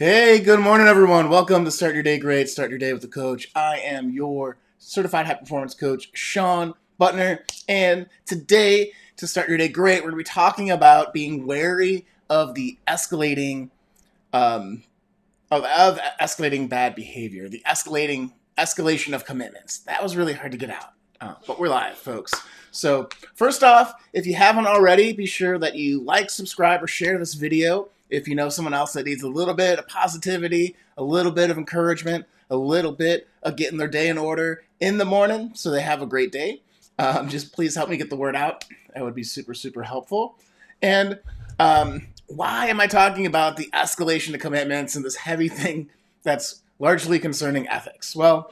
Hey, good morning, everyone. Welcome to Start Your Day Great, Start Your Day with the Coach. I am your certified high performance coach, Sean Butner. And today, to start your day great, we're going to be talking about being wary of the escalating, of escalating bad behavior, the escalation of commitments. That was really hard to get out, but we're live, folks. So first off, if you haven't already, be sure that you like, subscribe, or share this video. If you know someone else that needs a little bit of positivity, a little bit of encouragement, a little bit of getting their day in order in the morning so they have a great day, just please help me get the word out. That would be super, super helpful. And why am I talking about the escalation of commitments and this heavy thing that's largely concerning ethics? Well,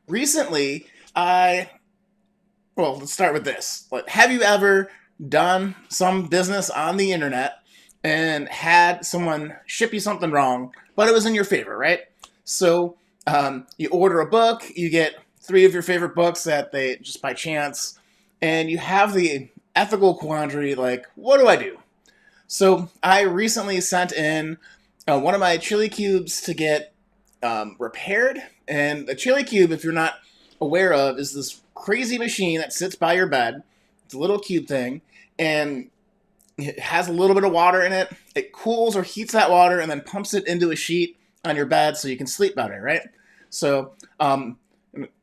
recently let's start with this. Have you ever done some business on the internet and had someone ship you something wrong, but it was in your favor, right? So you order a book, you get 3 of your favorite books that they just by chance, and you have the ethical quandary, like, what do I do? So I recently sent in one of my chili cubes to get repaired, and a chili cube, if you're not aware of, is this crazy machine that sits by your bed. It's a little cube thing, and it has a little bit of water in it. It cools or heats that water and then pumps it into a sheet on your bed so you can sleep better, right? So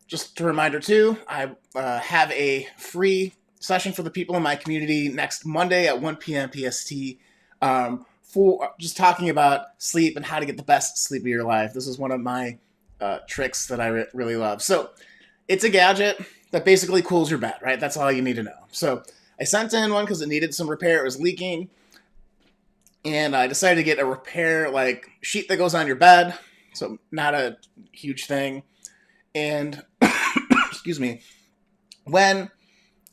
just a reminder too, I have a free session for the people in my community next Monday at 1 p.m. PST for just talking about sleep and how to get the best sleep of your life. This is one of my tricks that I really love. So it's a gadget that basically cools your bed, right? That's all you need to know. So I sent in one because it needed some repair. It was leaking. And I decided to get a repair sheet that goes on your bed. So not a huge thing. And excuse me, when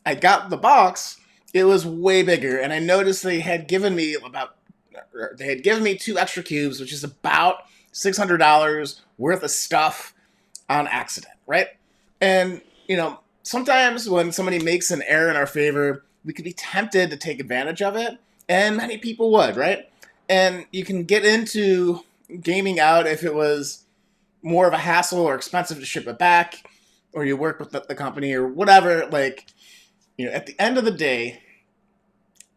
I got the box, it was way bigger. And I noticed they had given me 2 extra cubes, which is about $600 worth of stuff on accident, right? And, sometimes when somebody makes an error in our favor, we could be tempted to take advantage of it, and many people would, right? And you can get into gaming out if it was more of a hassle or expensive to ship it back, or you work with the company or whatever. At the end of the day,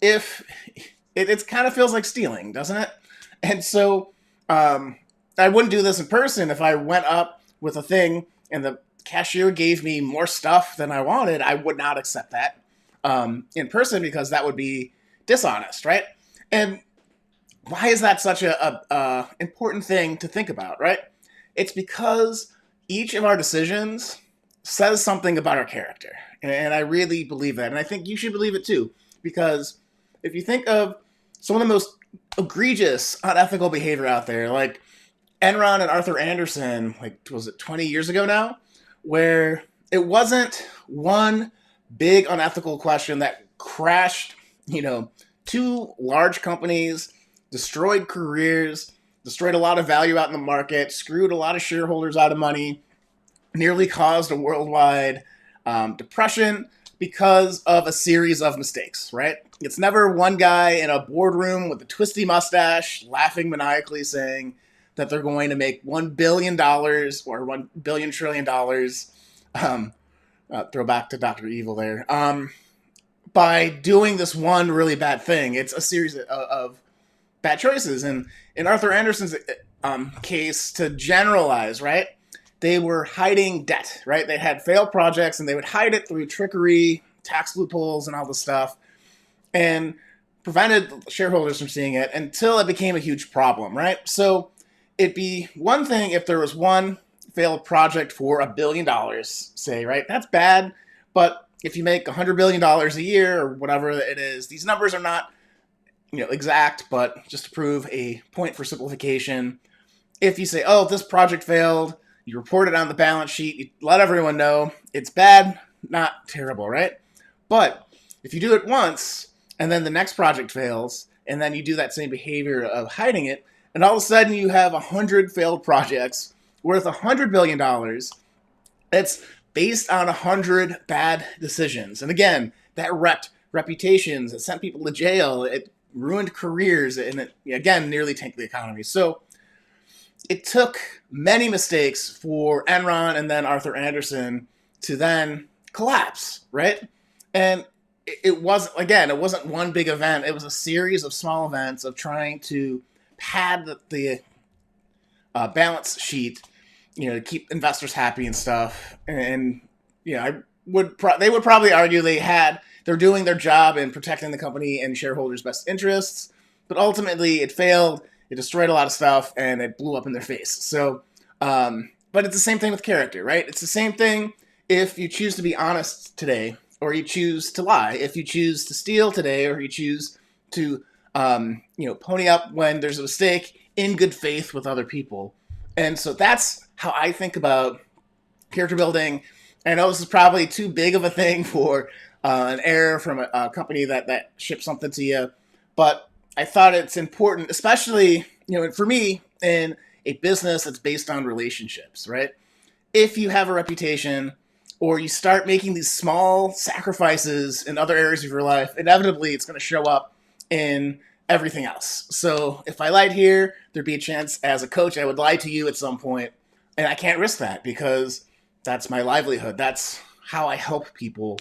if It kind of feels like stealing, doesn't it? And so I wouldn't do this in person. If I went up with a thing and the cashier gave me more stuff than I wanted, I would not accept that in person because that would be dishonest, right? And why is that such a important thing to think about, right? It's because each of our decisions says something about our character. And I really believe that. And I think you should believe it too. Because if you think of some of the most egregious unethical behavior out there, like Enron and Arthur Anderson, like, was it 20 years ago now? Where it wasn't one big unethical question that crashed, two large companies, destroyed careers, destroyed a lot of value out in the market, screwed a lot of shareholders out of money, nearly caused a worldwide depression because of a series of mistakes, right? It's never one guy in a boardroom with a twisty mustache laughing maniacally saying that they're going to make $1 billion or $1 billion trillion. Throw back to Dr. Evil there. By doing this one really bad thing. It's a series of bad choices. And in Arthur Anderson's case, to generalize, right? They were hiding debt, right? They had failed projects and they would hide it through trickery, tax loopholes, and all this stuff, and prevented shareholders from seeing it until it became a huge problem, right? So it'd be one thing if there was one failed project for $1 billion, say, right? That's bad. But if you make $100 billion a year or whatever it is, these numbers are not exact, but just to prove a point for simplification, if you say, oh, this project failed, you report it on the balance sheet, you let everyone know, it's bad, not terrible, right? But if you do it once, and then the next project fails, and then you do that same behavior of hiding it, and all of a sudden you have 100 failed projects worth $100 billion, that's based on 100 bad decisions. And again, that wrecked reputations, it sent people to jail, it ruined careers, and it, again, nearly tanked the economy. So it took many mistakes for Enron and then Arthur Anderson to then collapse, right? And it wasn't one big event. It was a series of small events of trying to pad the balance sheet, to keep investors happy and stuff. And they would probably argue they're doing their job in protecting the company and shareholders' best interests, but ultimately it failed. It destroyed a lot of stuff, and it blew up in their face. So, but it's the same thing with character, right? It's the same thing if you choose to be honest today, or you choose to lie. If you choose to steal today, or you choose to, pony up when there's a mistake in good faith with other people. And so that's how I think about character building. I know this is probably too big of a thing for an error from a company that ships something to you, but I thought it's important, especially, for me, in a business that's based on relationships, right? If you have a reputation or you start making these small sacrifices in other areas of your life, inevitably it's going to show up in everything else. So if I lied here, there'd be a chance as a coach I would lie to you at some point, and I can't risk that because that's my livelihood. That's how I help people,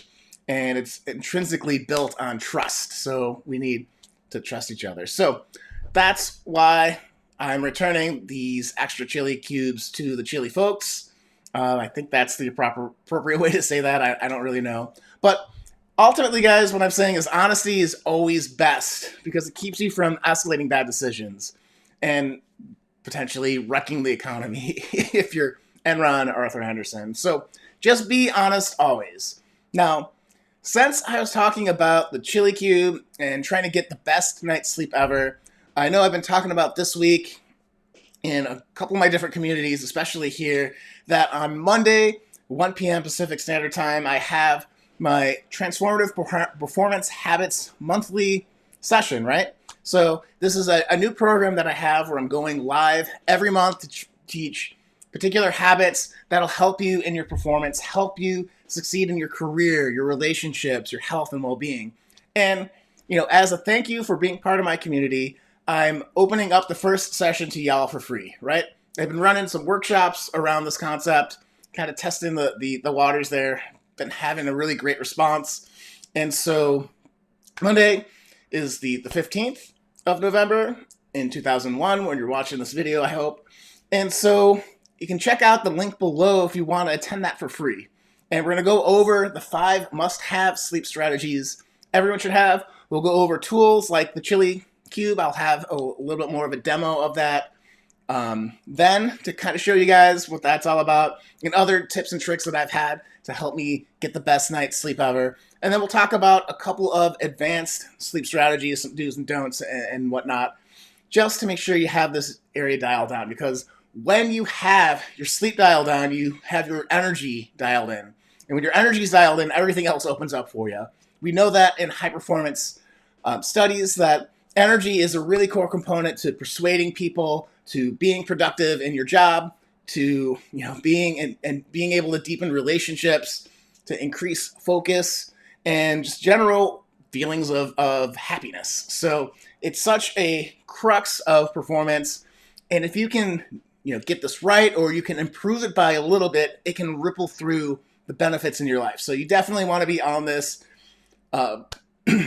and it's intrinsically built on trust. So we need to trust each other. So that's why I'm returning these extra chili cubes to the chili folks. I think that's the appropriate way to say that. I don't really know. But ultimately, guys, what I'm saying is honesty is always best because it keeps you from escalating bad decisions and potentially wrecking the economy if you're Enron or Arthur Anderson. So just be honest always. Now, since I was talking about the chili cube and trying to get the best night's sleep ever, I know I've been talking about this week in a couple of my different communities, especially here, that on Monday, 1 p.m. Pacific Standard Time, I have my Transformative Performance Habits monthly session, right? So this is a new program that I have where I'm going live every month to teach particular habits that'll help you in your performance, help you succeed in your career, your relationships, your health and well-being. And, as a thank you for being part of my community, I'm opening up the first session to y'all for free, right? I've been running some workshops around this concept, kind of testing the waters there, been having a really great response. And so Monday, is the 15th of November in 2001 when you're watching this video, I hope. And so you can check out the link below if you want to attend that for free. And we're going to go over the 5 must-have sleep strategies everyone should have. We'll go over tools like the Chili Cube. I'll have a little bit more of a demo of that then to kind of show you guys what that's all about and other tips and tricks that I've had to help me get the best night's sleep ever. And then we'll talk about a couple of advanced sleep strategies, some do's and don'ts and whatnot, just to make sure you have this area dialed down. Because when you have your sleep dialed down, you have your energy dialed in. And when your energy is dialed in, everything else opens up for you. We know that in high performance studies that energy is a really core component to persuading people, to being productive in your job, to being able to deepen relationships, to increase focus, and just general feelings of happiness. So it's such a crux of performance, and if you can get this right, or you can improve it by a little bit, it can ripple through the benefits in your life. So you definitely want to be on this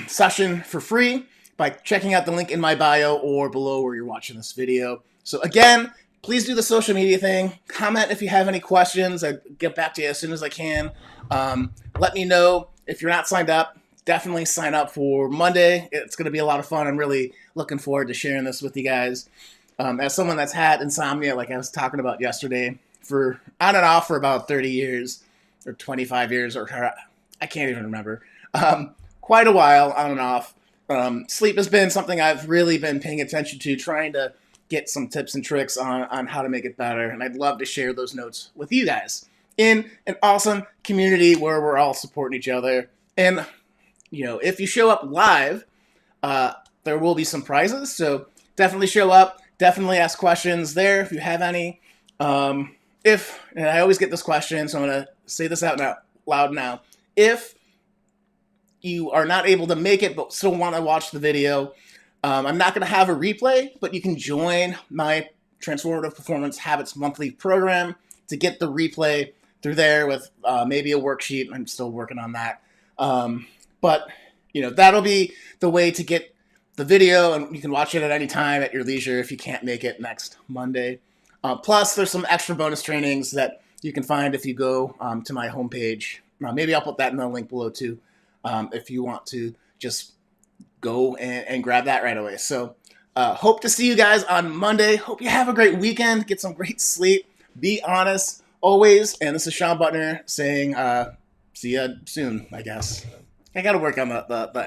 session for free by checking out the link in my bio or below where you're watching this video. So again, please do the social media thing. Comment if you have any questions. I'll get back to you as soon as I can. Let me know if you're not signed up. Definitely sign up for Monday. It's going to be a lot of fun. I'm really looking forward to sharing this with you guys. As someone that's had insomnia, like I was talking about yesterday, for on and off for about 30 years or 25 years, or I can't even remember. Quite a while on and off. Sleep has been something I've really been paying attention to, trying to get some tips and tricks on how to make it better. And I'd love to share those notes with you guys in an awesome community where we're all supporting each other. And, if you show up live, there will be some prizes. So definitely show up. Definitely ask questions there if you have any. And I always get this question, so I'm going to say this out loud now. If you are not able to make it but still want to watch the video, I'm not going to have a replay, but you can join my Transformative Performance Habits monthly program to get the replay through there with maybe a worksheet. I'm still working on that. But that'll be the way to get the video, and you can watch it at any time at your leisure if you can't make it next Monday. Plus, there's some extra bonus trainings that you can find if you go to my homepage. Maybe I'll put that in the link below too, if you want to just go and grab that right away. So hope to see you guys on Monday. Hope you have a great weekend. Get some great sleep. Be honest always. And this is Sean Butner saying see you soon, I guess. I got to work on the